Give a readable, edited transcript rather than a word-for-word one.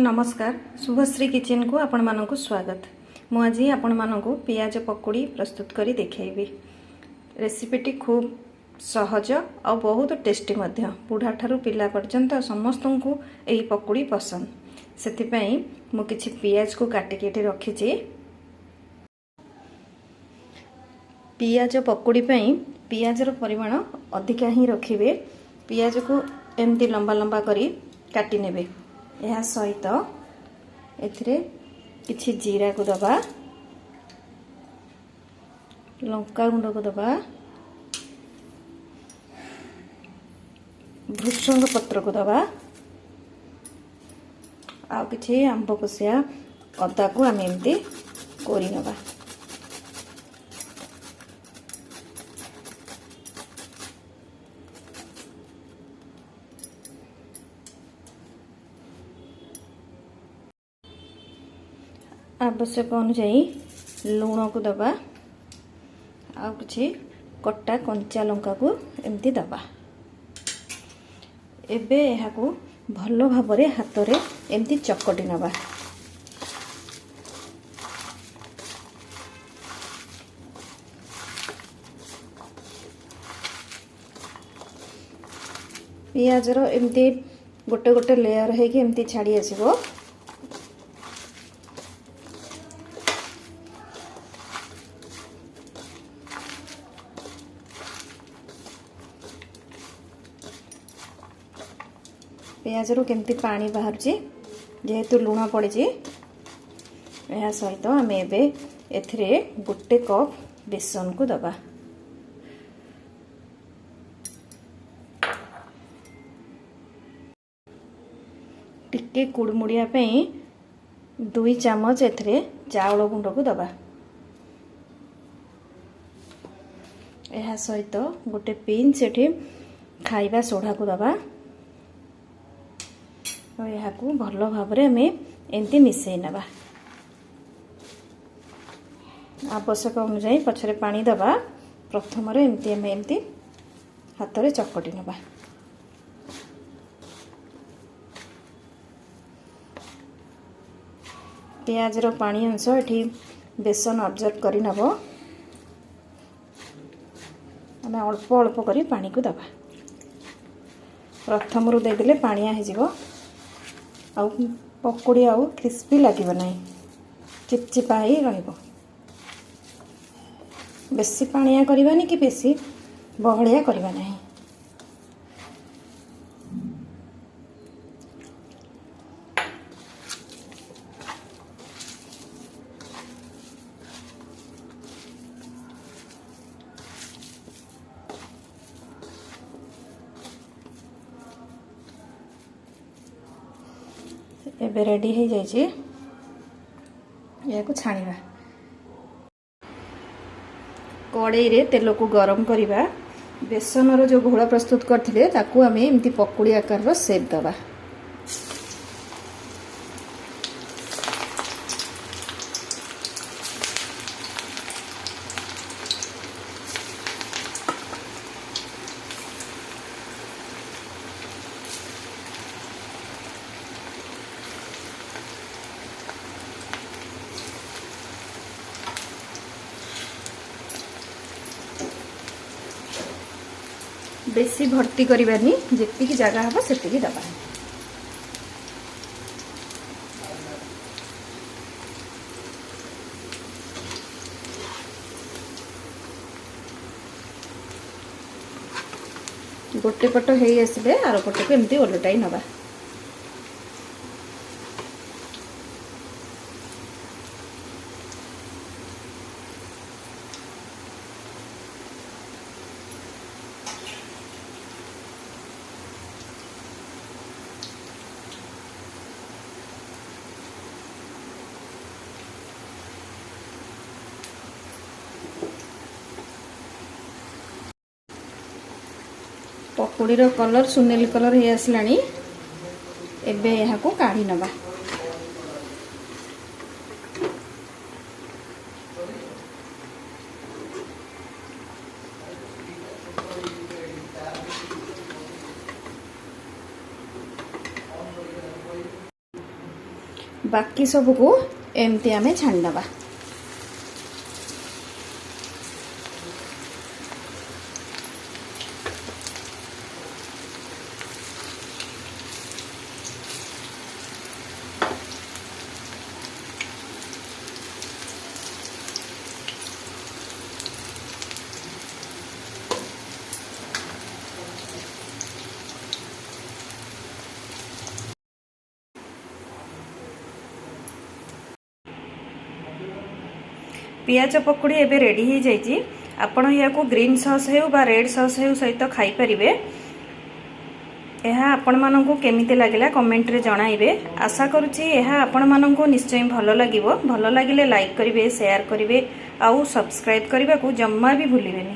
नमस्कार शुभश्री किचन को आपण मानक स्वागत। मु आज आपण मानक पियाज पकोड़ी प्रस्तुत करी देखैबी। रेसिपीटी खूब सहज और बहुत टेस्टी मध्य। बुढ़ा ठारू पिला पर्यंत समस्त को यही पकोड़ी पसंद। सेथिपाई मु किछि पियाज को काटिके रखिछि। पियाज पकोड़ी पई पियाजर परिमाण अधिका ही रखिबे। पियाज को एमती लंबा लंबा करी काटी नेबे। यह सहित एथिरे किछि जीरा को दबा, लंका गुंड को दबा, भृषंग पत्र को दबा, आ किछि आंब कसिया अदा को आम एमती कोरी नबा। आवश्यक अनुसार लुण को दबा, आ किछि कटा कंचा लंका को एमती दबा। एबे यहा को भलो भाबरे हाथ रे एमती चकटी नबा। पियाजर एमती गोटे गोटे लेयर है कि एमती छाड़ी आसीबो। पियाज रू केमती पानी बाहर जेहेतु लुण पड़ी यह सहित आम एबे एथिरे गोटे कप बेसन को दबा। टिके कुड़मुड़िया पई 2 चामच एथिरे चाउल गुंड को दबा। यह सहित गोटे पिंच एठी खाइबा सोडा को दबा। और यह भल भाव एमती मिसई नबा। आवश्यक अनुसार पछरे पानी दबा। प्रथम एमती हाथ रे चकटी नबा। पियाज रो पानी अंश एठी बेसन ऑब्जर्व करी नबो। आमे अल्प अल्प करी पानी को दबा। प्रथम रु दे देले पानिया हे जिवो। आउ पकोड़ी आउ क्रिस्पी लगे ना, चिपचिपा ही रहिबो। बेसी पानिया करबानी कि बेसी बहलिया करबा नहीं। एबे रेडी हो जाइए। या छाणिबा। कड़ाई रे तेल को गरम करिबा। बेसन रो जो घोल प्रस्तुत करथिले ताकू आमे एमती पकोड़ी आकार रो शेप दबा। बेसी भर्ती करबानी, जेतिकी जगह हबो सेतिकी दबा। गोटे पट हेई आसले आरो पट को एमती ओलटाई नबा। पकोड़ी रो कलर सुनेली कलर हे आसलानी। एबे यहा को काढ़ी नबा। बाकी सबको एमती आम छाणीदबा। पियाज पकुड़ी एबे रेडी हो जाइए। आपण या ग्रीन सॉस हो बा रेड सॉस हो सहित खाई परिबे। यह आपण मानकु केमिति लागिला कमेंट रे जणाइबे। आशा करूची यह आपण मानकु निश्चय भलो लागिवो। भलो लागिले लाइक करिवे, शेयर करिवे आउ सब्सक्राइब करबा को जम्मा भी भूलिबेनी।